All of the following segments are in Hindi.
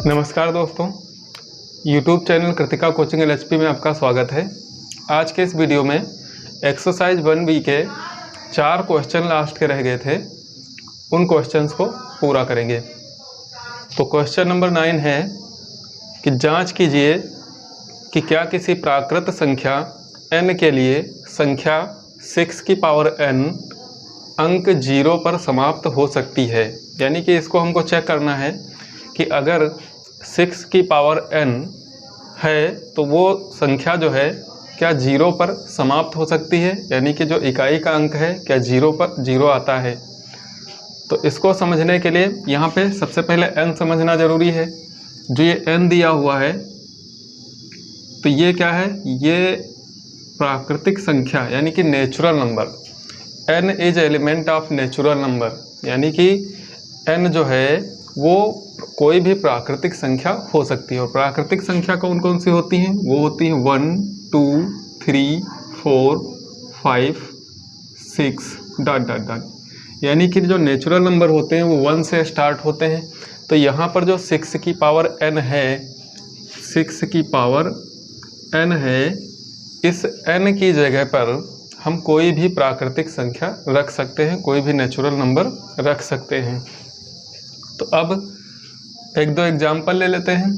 नमस्कार दोस्तों, YouTube channel Kritika coaching LHP में आपका स्वागत है। आज के इस वीडियो में एक्सरसाइज 1B के 4 क्वेश्चन लास्ट के रह गए थे, उन क्वेश्चंस को पूरा करेंगे। तो क्वेश्चन नंबर 9 है कि जांच कीजिए कि क्या किसी प्राकृत संख्या n के लिए संख्या 6 की पावर n अंक 0 पर समाप्त हो सकती है। यानी कि इसको हमको चेक करना है कि अगर 6 की पावर n है तो वो संख्या जो है क्या 0 पर समाप्त हो सकती है, यानी कि जो इकाई का अंक है क्या 0 आता है। तो इसको समझने के लिए यहाँ पे सबसे पहले n समझना ज़रूरी है। जो ये n दिया हुआ है तो ये क्या है, ये प्राकृतिक संख्या यानी कि natural number. n is element of natural number, यानी कि n जो है वो कोई भी प्राकृतिक संख्या हो सकती है। और प्राकृतिक संख्या कौन कौन सी होती हैं? वो होती हैं 1, 2, 3, 4, 5, 6 ... यानी कि जो नेचुरल नंबर होते हैं वो 1 से स्टार्ट होते हैं। तो यहाँ पर जो 6 की पावर n है, 6 की पावर n है, इस n की जगह पर हम कोई भी प्राकृतिक संख्या रख सकते हैं, कोई भी नेचुरल नंबर रख सकते हैं। तो अब एक दो एग्जाम्पल ले लेते हैं,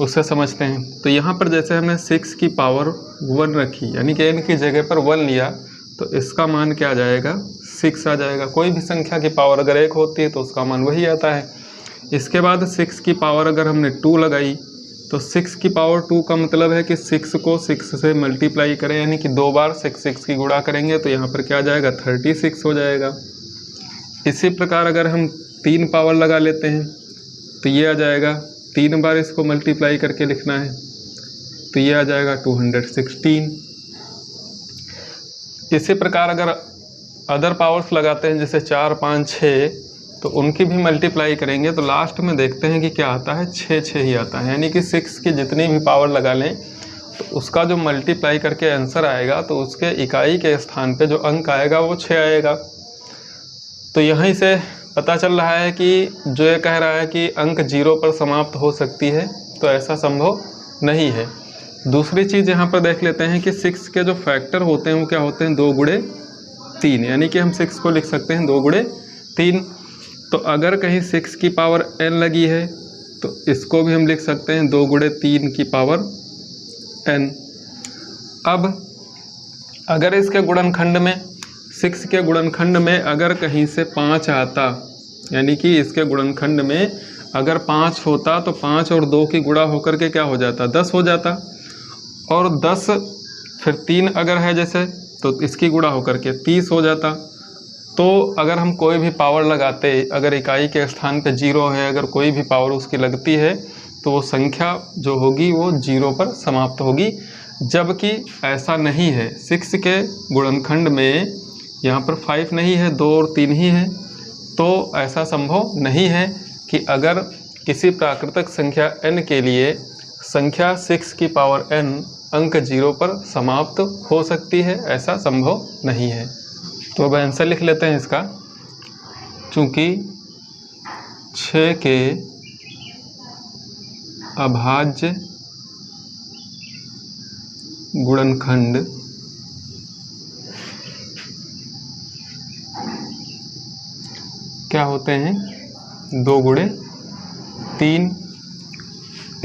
उससे समझते हैं। तो यहाँ पर जैसे हमने 6 की पावर 1 रखी, यानी कि n की जगह पर 1 लिया, तो इसका मान क्या आ जाएगा? 6 आ जाएगा। कोई भी संख्या की पावर अगर 1 होती है तो उसका मान वही आता है। इसके बाद 6 की पावर अगर हमने 2 लगाई, तो 6 की पावर 2 का मतलब है कि 6 को 6 से मल्टीप्लाई करें, यानी कि 2 बार 6 की गुणा करेंगे तो यहाँ पर क्या आ जाएगा? 36 हो जाएगा। इसी प्रकार अगर हम 3 पावर लगा लेते हैं तो ये आ जाएगा, 3 बार इसको मल्टीप्लाई करके लिखना है तो ये आ जाएगा 216। इसी प्रकार अगर अदर पावर्स लगाते हैं जैसे 4, 5, 6, तो उनकी भी मल्टीप्लाई करेंगे तो लास्ट में देखते हैं कि क्या आता है? 6 ही आता है। यानी कि 6 की जितनी भी पावर लगा लें तो उसका जो मल्टीप्लाई करके आंसर आएगा तो उसके इकाई के स्थान पे जो अंक आएगा वो 6 आएगा। तो यहीं से पता चल रहा है कि जो ये कह रहा है कि अंक 0 पर समाप्त हो सकती है, तो ऐसा संभव नहीं है। दूसरी चीज़ यहाँ पर देख लेते हैं कि 6 के जो फैक्टर होते हैं वो क्या होते हैं? 2 गुणे 3, यानी कि हम 6 को लिख सकते हैं 2 गुणे 3। तो अगर कहीं 6 की पावर n लगी है तो इसको भी हम लिख सकते हैं 2 गुणे 3 की पावर n। अब अगर इसके गुणनखंड में 6 के गुणनखंड में अगर कहीं से 5 आता, यानी कि इसके गुणनखंड में अगर 5 होता तो 5 और 2 की गुणा होकर के क्या हो जाता? 10 हो जाता। और 10 फिर 3 अगर है जैसे तो इसकी गुणा होकर के 30 हो जाता। तो अगर हम कोई भी पावर लगाते, अगर इकाई के स्थान पे 0 है, अगर कोई भी पावर उसकी लगती है तो वो संख्या जो होगी वो 0 पर समाप्त होगी। जबकि ऐसा नहीं है, 6 के गुणनखंड में यहाँ पर 5 नहीं है, 2 और 3 ही है। तो ऐसा संभव नहीं है कि अगर किसी प्राकृतिक संख्या n के लिए संख्या 6 की पावर n अंक 0 पर समाप्त हो सकती है, ऐसा संभव नहीं है। तो अब आंसर लिख लेते हैं इसका। चूँकि 6 के अभाज्य गुणनखंड क्या होते हैं? 2 गुणे 3,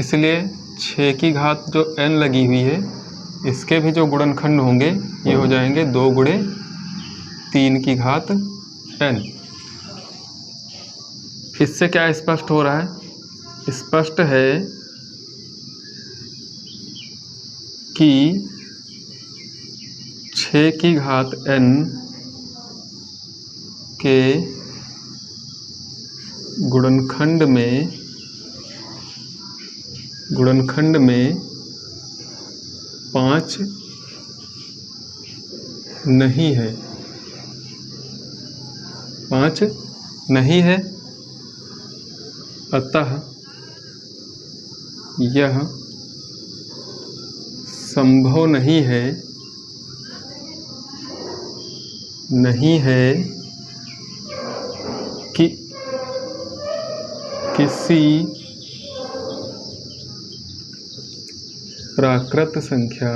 इसलिए 6 की घात जो n लगी हुई है इसके भी जो गुणनखंड होंगे ये हो जाएंगे 2 गुणे 3 की घात n। इससे क्या स्पष्ट हो रहा है? स्पष्ट है कि 6 की घात n के गुणनखंड में 5 नहीं है, 5 नहीं है। अतः यह संभव नहीं है कि किसी प्राकृत संख्या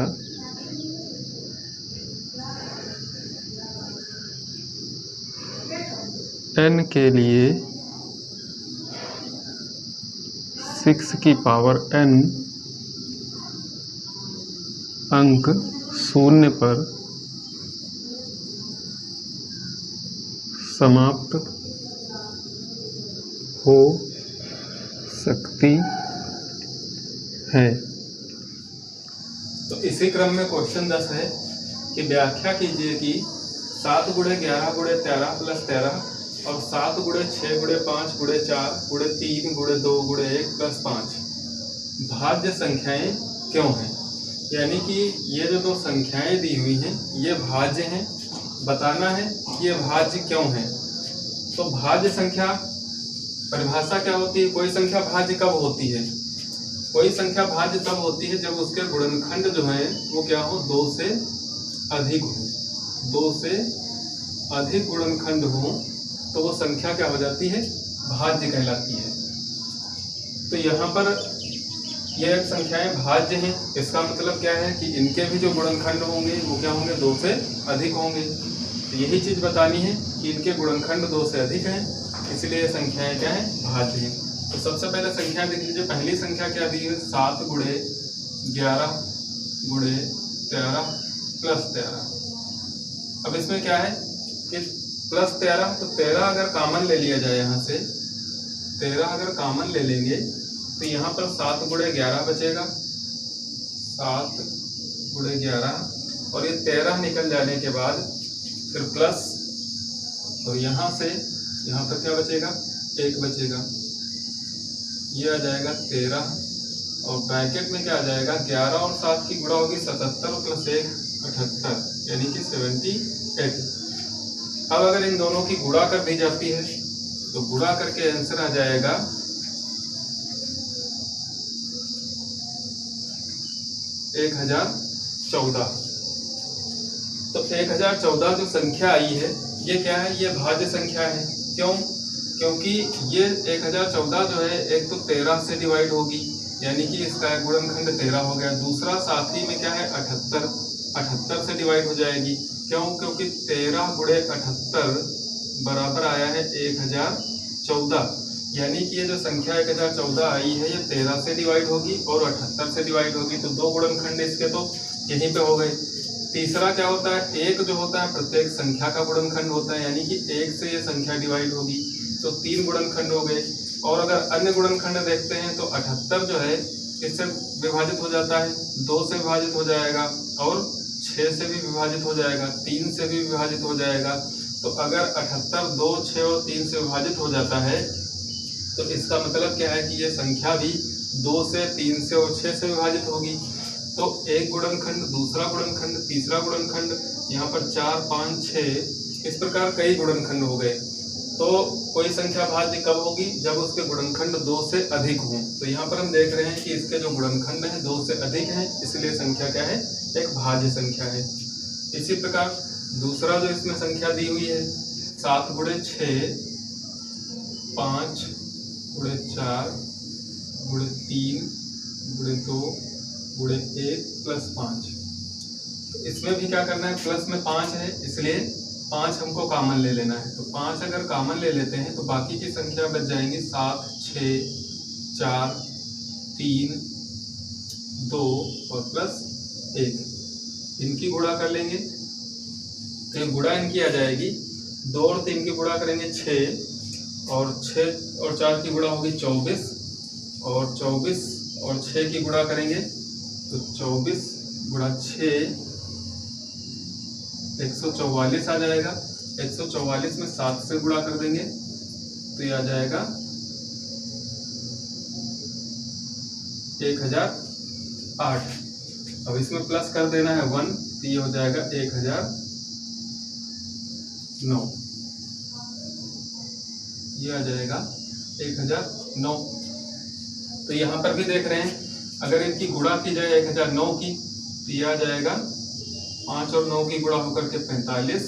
n के लिए 6 की पावर n अंक शून्य पर समाप्त हो सकती है। तो इसी क्रम में क्वेश्चन 10 है कि व्याख्या कीजिए कि 7 गुणे 11 गुणे 13 प्लस 13 और 7 गुणे 6 गुणे 5 गुणे 4 गुणे 3 गुणे 2 गुणे 1 प्लस 5 भाज्य संख्याएं क्यों हैं। यानी कि ये जो दो संख्याएं दी हुई हैं ये भाज्य हैं, बताना है कि ये भाज्य क्यों हैं। तो भाज्य संख्या परिभाषा क्या होती है, कोई संख्या भाज्य कब होती है, कोई संख्या भाज्य तब होती है जब उसके गुणनखंड जो है वो क्या हो, 2 से अधिक हो। 2 से अधिक गुणनखंड हो तो वो संख्या क्या हो जाती है, भाज्य कहलाती है। तो यहाँ पर ये एक संख्याएं भाज्य हैं, इसका मतलब क्या है कि इनके भी जो गुणनखंड होंगे वो क्या होंगे, 2 से अधिक होंगे। तो यही चीज बतानी है कि इनके गुणनखंड 2 से अधिक हैं, इसलिए ये संख्याएं क्या है, भाज्य हैं। तो सबसे पहले संख्या देख लीजिए, पहली संख्या क्या दी है, 7 गुणे 11 गुणे 13 प्लस 13। अब इसमें क्या है कि प्लस 13, तो 13 अगर कॉमन ले लिया जाए, यहाँ से 13 अगर कॉमन ले लेंगे तो यहाँ पर 7 गुणे 11 बचेगा, 7 गुणे 11 और ये 13 निकल जाने के बाद फिर प्लस, और यहाँ से यहाँ पर क्या बचेगा, 1 बचेगा, ये आ जाएगा 13 और ब्रैकेट में क्या आ जाएगा, 11 और 7 की गुणा होगी 77 प्लस 1 78 यानी कि 78। अब अगर इन दोनों की गुणा कर दी जाती है तो गुणा करके आंसर आ जाएगा 1014। तो 1014 जो संख्या आई है ये क्या है, ये भाज्य संख्या है। क्यों, क्योंकि ये 1014 जो है एक तो 13 से डिवाइड होगी यानी कि इसका गुणनखंड 13 हो गया, दूसरा साथ ही में क्या है 78 से डिवाइड हो जाएगी। क्यों, क्योंकि 13 गुणे 78 बराबर आया है 1014, यानी कि ये जो संख्या 1014 आई है ये 13 से डिवाइड होगी और 78 से डिवाइड होगी, तो 2 गुणनखंड इसके तो यहीं पे हो गए। तीसरा क्या होता है, 1 जो होता है प्रत्येक संख्या का गुणनखंड होता है, यानी कि 1 से ये संख्या डिवाइड होगी, तो 3 गुणनखंड हो गए। और अगर अन्य गुणनखंड देखते हैं तो 78 जो है इससे विभाजित हो जाता है, 2 से विभाजित हो जाएगा और 6 से भी विभाजित हो जाएगा, 3 से भी विभाजित हो जाएगा। तो अगर 78 2, 6 और 3 से विभाजित हो जाता है तो इसका मतलब क्या है कि ये संख्या भी 2 से, 3 से और 6 से विभाजित होगी। तो एक गुणनखंड, दूसरा गुणनखंड, तीसरा गुणनखंड, यहाँ पर 4, 5, 6 इस प्रकार कई गुणनखंड हो गए। तो कोई संख्या भाज्य कब होगी, जब उसके गुणनखंड 2 से अधिक हों। तो यहाँ पर हम देख रहे हैं कि इसके जो गुणनखंड है 2 से अधिक हैं, इसलिए संख्या क्या है, एक भाज्य संख्या है। इसी प्रकार दूसरा जो इसमें संख्या दी हुई है 7 गुणे 6 5 गुणे 4 गुणे 3 गुणे 2 गुणे 1 प्लस 5। तो इसमें भी क्या करना है, प्लस में 5 है इसलिए 5 हमको कॉमन ले लेना है। तो 5 अगर कॉमन ले लेते हैं तो बाकी की संख्या बच जाएंगी 7 6 4 3 2 और प्लस 1। इनकी गुणा कर लेंगे तो गुणा इनकी आ जाएगी, 2 और 3 की गुणा करेंगे 6 और 6 और 4 की गुणा होगी 24 और 24 और 6 की गुणा करेंगे तो 24 गुणा 6 144 आ जाएगा। 144 में 7 से गुणा कर देंगे तो ये आ जाएगा 1008। अब इसमें प्लस कर देना है 1 तो ये हो जाएगा 1009। ये आ जाएगा 1009। तो यहाँ पर भी देख रहे हैं अगर इनकी गुणा की जाए 1009 की तो ये आ जाएगा 5 और 9 की गुणा होकर के 45,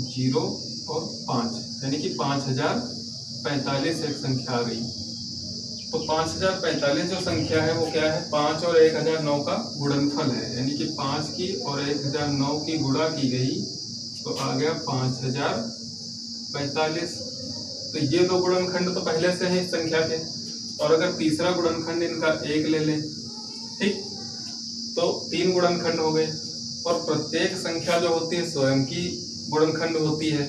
0 और 5 यानी कि 5045 एक संख्या आ गई। तो 5045 जो संख्या है वो क्या है, 5 और 1009 का गुणनफल है, यानी कि 5 की और 1009 की गुणा की गई तो आ गया 5045। तो ये दो गुणनखंड तो पहले से है इस संख्या के, और अगर तीसरा गुणनखंड इनका 1 ले लें, ठीक, तो 3 गुणनखंड हो गए। और प्रत्येक संख्या जो होती है स्वयं की गुणनखंड होती है,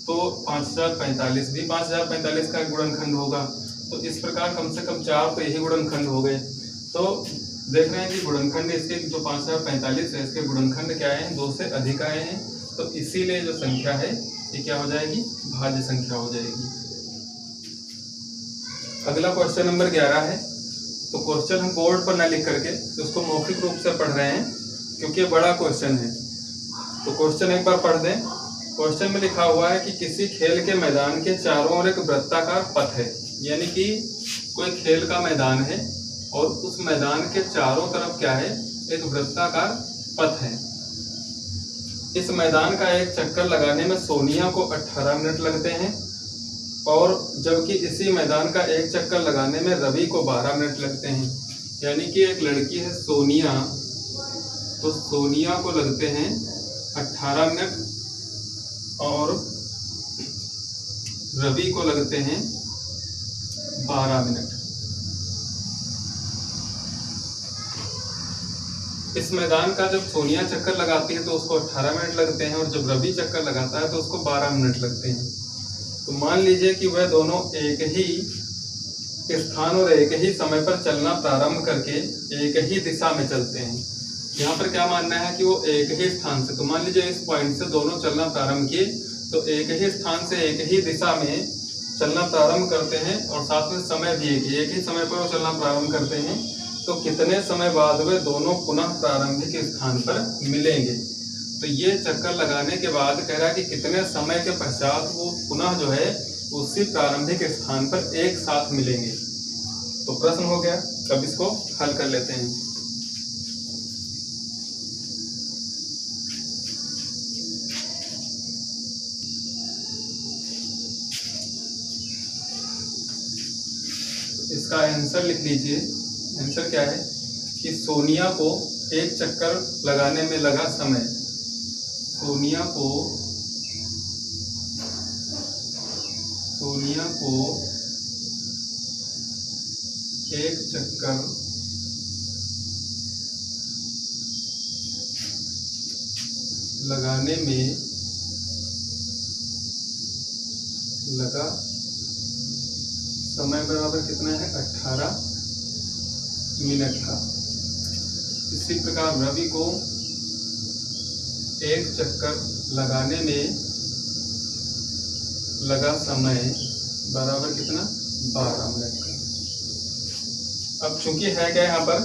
तो 5045 भी 5045 का एक गुणनखंड होगा। तो इस प्रकार कम से कम 4 तो यही गुणनखंड हो गए। तो देख रहे हैं कि गुणनखंड इसके जो 5045 है इसके गुणनखंड क्या आए हैं, 2 से अधिक आए हैं। तो इसीलिए जो संख्या है ये क्या हो जाएगी, भाज्य संख्या हो जाएगी। अगला क्वेश्चन नंबर 11 है। तो क्वेश्चन हम बोर्ड पर न लिख करके तो उसको मौखिक रूप से पढ़ रहे हैं क्योंकि ये बड़ा क्वेश्चन है। तो क्वेश्चन एक बार पढ़ दें। क्वेश्चन में लिखा हुआ है कि किसी खेल के मैदान के चारों ओर एक वृत्ताकार पथ है, यानी कि कोई खेल का मैदान है और उस मैदान के चारों तरफ क्या है, एक वृत्ताकार पथ है। इस मैदान का एक चक्कर लगाने में सोनिया को 18 मिनट लगते हैं, और जबकि इसी मैदान का एक चक्कर लगाने में रवि को 12 मिनट लगते हैं। यानी कि एक लड़की है सोनिया, तो सोनिया को लगते हैं 18 मिनट और रवि को लगते हैं 12 मिनट। इस मैदान का जब सोनिया चक्कर लगाती है तो उसको 18 मिनट लगते हैं, और जब रवि चक्कर लगाता है तो उसको 12 मिनट लगते हैं। तो मान लीजिए कि वह दोनों एक ही स्थान और एक ही समय पर चलना प्रारंभ करके एक ही दिशा में चलते हैं। यहाँ पर क्या मानना है कि वो एक ही स्थान से, तो मान लीजिए इस पॉइंट से दोनों चलना प्रारंभ किए, तो एक ही स्थान से एक ही दिशा में चलना प्रारंभ करते हैं, और साथ में समय भी एक ही समय पर वो चलना प्रारंभ करते हैं। तो कितने समय बाद वे दोनों पुनः प्रारंभिक स्थान पर मिलेंगे। तो ये चक्कर लगाने के बाद कह रहा है कि कितने समय के पश्चात वो पुनः जो है उसी प्रारंभिक स्थान पर एक साथ मिलेंगे। तो प्रश्न हो गया, अब इसको हल कर लेते हैं। इसका आंसर लिख लीजिए। आंसर क्या है कि सोनिया को एक चक्कर लगाने में लगा समय, सोनिया को एक चक्कर लगाने में लगा समय बराबर कितना है, 18 मिनट का। इसी प्रकार रवि को एक चक्कर लगाने में लगा समय बराबर कितना, 12 मिनट का। अब चूंकि है क्या यहाँ पर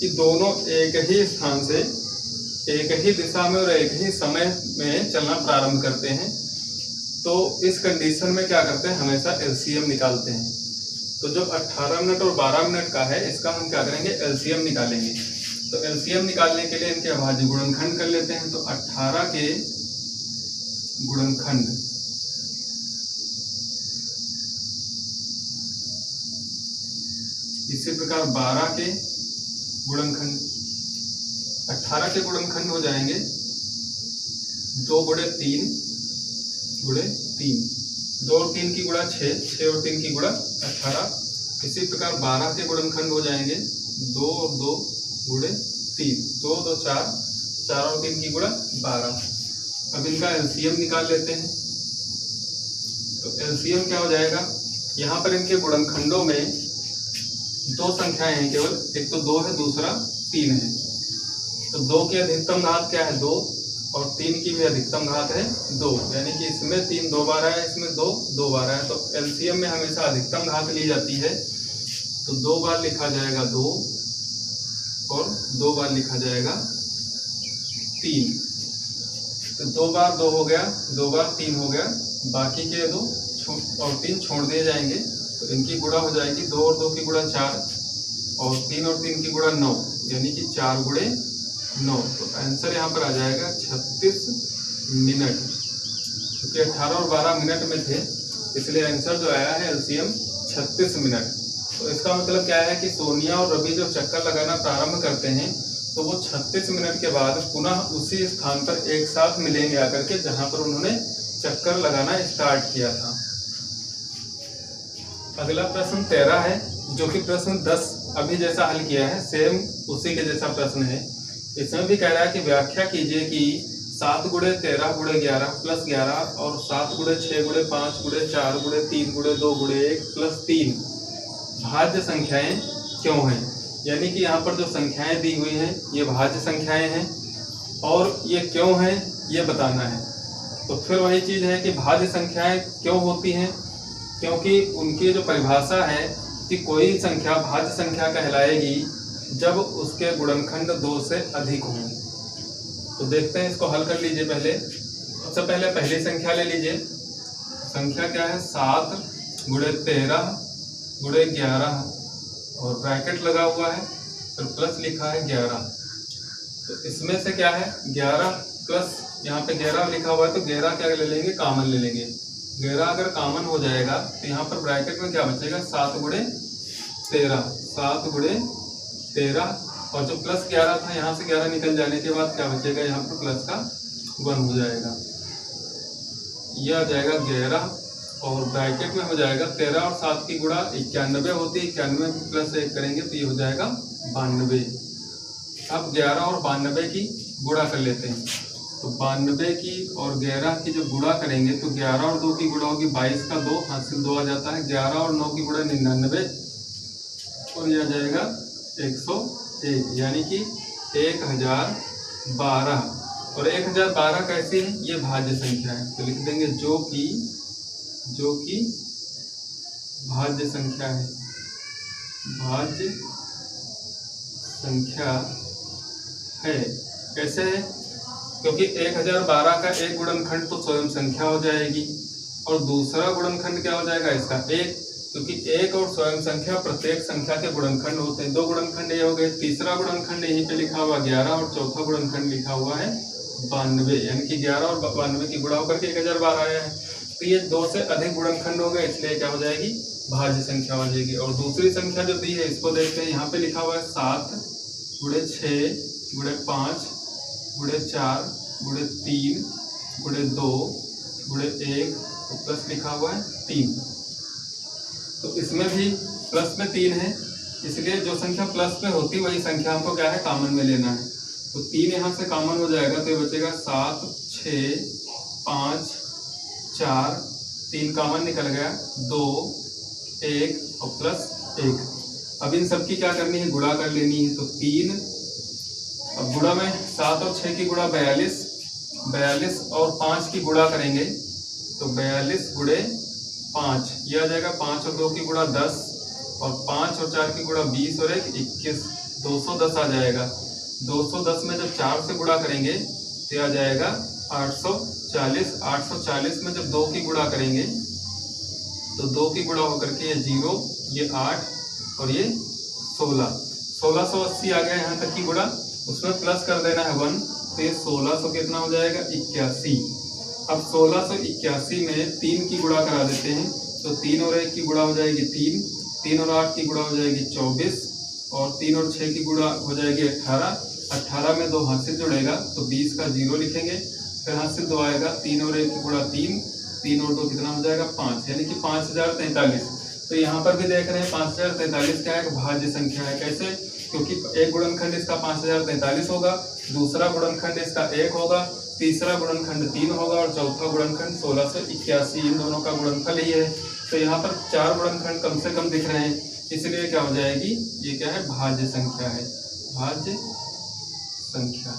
कि दोनों एक ही स्थान से एक ही दिशा में और एक ही समय में चलना प्रारंभ करते हैं, तो इस कंडीशन में क्या करते हैं, हमेशा एलसीएम निकालते हैं। तो जब 18 मिनट और 12 मिनट का है, इसका हम क्या करेंगे, एलसीएम निकालेंगे। तो एलसीएम निकालने के लिए इनके अभाज्य गुणनखंड कर लेते हैं। तो 18 के गुणनखंड इसी प्रकार 12 के गुणनखंड, 18 के गुणनखंड हो जाएंगे 2 गुणे 3 गुणे 3, 2 और 3 की गुणा 6, 6 और 3 की गुणा 18। इसी प्रकार 12 के गुणनखंड हो जाएंगे 2 और 2 गुणे 3, 2 2 4, 4 और 3 की गुणा 12। अब इनका एलसीएम निकाल लेते हैं। तो एलसीएम क्या हो जाएगा, यहाँ पर इनके गुणनखंडों में 2 संख्याएं हैं केवल, एक तो 2 है, दूसरा 3 है। तो 2 की अधिकतम घात क्या है, 2, और 3 की भी अधिकतम घात है 2, यानी कि इसमें 3 2 बार है, इसमें 2 2 बार है। तो एलसीएम में हमेशा अधिकतम घात ली जाती है। तो 2 बार लिखा जाएगा 2 और 2 बार लिखा जाएगा 3। तो 2 बार 2 हो गया, 2 बार 3 हो गया, बाकी के 2 और 3 छोड़ दिए जाएंगे। तो इनकी गुणा हो जाएगी 2 और 2 की गुणा 4, और 3 और 3 की गुणा 9, यानी कि 4 गुणे 9। तो आंसर यहाँ पर आ जाएगा 36 मिनट। क्योंकि 18 और 12 मिनट में थे, इसलिए आंसर जो आया है एलसीएम 36 मिनट। तो इसका मतलब क्या है कि सोनिया और रवि जब चक्कर लगाना प्रारंभ करते हैं तो वो 36 मिनट के बाद पुनः उसी स्थान पर एक साथ मिलेंगे आकर के जहां पर उन्होंने चक्कर लगाना स्टार्ट किया था। अगला प्रश्न 13 है, जो कि प्रश्न 10 अभी जैसा हल किया है सेम उसी के जैसा प्रश्न है। इसमें भी कह रहा है कि व्याख्या कीजिए कि 7 गुणे 13 गुणे 11 प्लस 11 और 7 गुणे 6 गुणे 5 गुणे 4 गुणे 3 गुणे 2 गुणे 1 प्लस 3 भाज्य संख्याएं क्यों हैं। यानी कि यहाँ पर जो संख्याएं दी हुई हैं ये भाज्य संख्याएं हैं और ये क्यों हैं ये बताना है। तो फिर वही चीज़ है कि भाज्य संख्याएं क्यों होती हैं, क्योंकि उनकी जो परिभाषा है कि कोई संख्या भाज्य संख्या कहलाएगी जब उसके गुणनखंड 2 से अधिक हों। तो देखते हैं, इसको हल कर लीजिए। सबसे पहले पहली संख्या ले लीजिए। संख्या क्या है 7 गुणे 13 गुणे 11 और ब्रैकेट लगा हुआ है, फिर प्लस लिखा है 11। तो इसमें से क्या है 11 प्लस यहाँ पे 11 लिखा हुआ है तो 11 क्या ले लेंगे, कॉमन ले लेंगे। 11 अगर कॉमन हो जाएगा तो यहाँ पर ब्रैकेट में क्या बचेगा 7 गुणे 13, 7 गुणे 13 और जो प्लस 11 था यहाँ से 11 निकल जाने के बाद क्या बचेगा, यहाँ पर प्लस का 1 हो जाएगा। यह आ जाएगा 11 और ब्रैकेट में हो जाएगा 13 और 7 की गुणा 91 होती है, 91 प्लस 1 करेंगे तो ये हो जाएगा 92। अब 11 और 92 की गुणा कर लेते हैं। तो 92 की और 11 की जब गुणा करेंगे तो 11 और 2 की गुणा होगी 22 का 2 हासिल 2 आ जाता है। 11 और 9 की गुणा 99 और यह आ जाएगा 101, यानी कि 1012। और 1012 कैसी है, ये भाज्य संख्या है तो लिख देंगे जो कि भाज्य संख्या है, भाज्य संख्या है। कैसे है, क्योंकि 1012 का एक गुणनखंड तो स्वयं संख्या हो जाएगी और दूसरा गुणनखंड क्या हो जाएगा इसका 1, क्योंकि 1 और स्वयं संख्या प्रत्येक संख्या के गुणनखंड होते हैं। 2 गुणनखंड ये हो गए, तीसरा गुणनखंड यहीं पे लिखा हुआ 11 और चौथा गुणनखंड लिखा हुआ है 92, यानी कि 11 और 92 की गुणा होकर के 1012 आया है। तो ये 2 से अधिक गुणनखंड हो गए, इसलिए क्या हो जाएगी, भाज्य संख्या हो जाएगी। और दूसरी संख्या जो दी है इसको देखते हैं, यहाँ पे लिखा हुआ है 7 गुणे 6 गुणे 5 गुणे 4 गुणे 3 गुणे 2 गुणे 1 तो प्लस लिखा हुआ है 3। तो इसमें भी प्लस में 3 है, इसलिए जो संख्या प्लस में होती वही संख्या हमको क्या है कॉमन में लेना है। तो 3 यहाँ से कॉमन हो जाएगा तो ये बचेगा 7 6 5 4, 3 कॉमन निकल गया 2 1 और प्लस 1। अब इन सब की क्या करनी है, गुणा कर लेनी है। तो 3, अब गुणा में 7 और 6 की गुणा 42, 42 और 5 की गुणा करेंगे तो 42 गुणे 5 ये आ जाएगा। 5 और 2 की गुणा 10 और 5 और 4 की गुणा 20 और 1 21, 210 आ जाएगा। 210 में जब 4 से गुणा करेंगे तो आ जाएगा 840। 840 में जब 2 की गुणा करेंगे तो 2 की गुणा होकर के ये 0, ये 8 और ये 16, 1680 आ गया यहाँ तक की गुणा। उसमें प्लस कर देना है 1 तो ये 1600 कितना हो जाएगा 81। अब 1681 में 3 की गुणा करा देते हैं तो 3 और 1 की गुणा हो जाएगी 3, 3 और 8 की गुणा हो जाएगी 24 और 3 और 6 की गुणा हो जाएगी 18। 18 में 2 हाथ से जुड़ेगा तो 20 का 0 लिखेंगे, फिर हाथ से 2 आएगा, 3 और 1 की गुणा 3, 3 और 2 कितना हो जाएगा 5, यानी कि 5043। तो यहाँ पर भी देख रहे हैं 5043 क्या है, भाज्य संख्या है। कैसे, क्योंकि एक गुणनखंड इसका 5043 होगा, दूसरा गुणनखंड इसका 1 होगा, तीसरा गुणनखंड 3 होगा और चौथा गुणनखंड 1681। इन दोनों का गुणनफल ही है। तो यहाँ पर 4 गुणनखंड कम से कम दिख रहे हैं, इसलिए क्या हो जाएगी, ये क्या है, भाज्य संख्या है, भाज्य संख्या।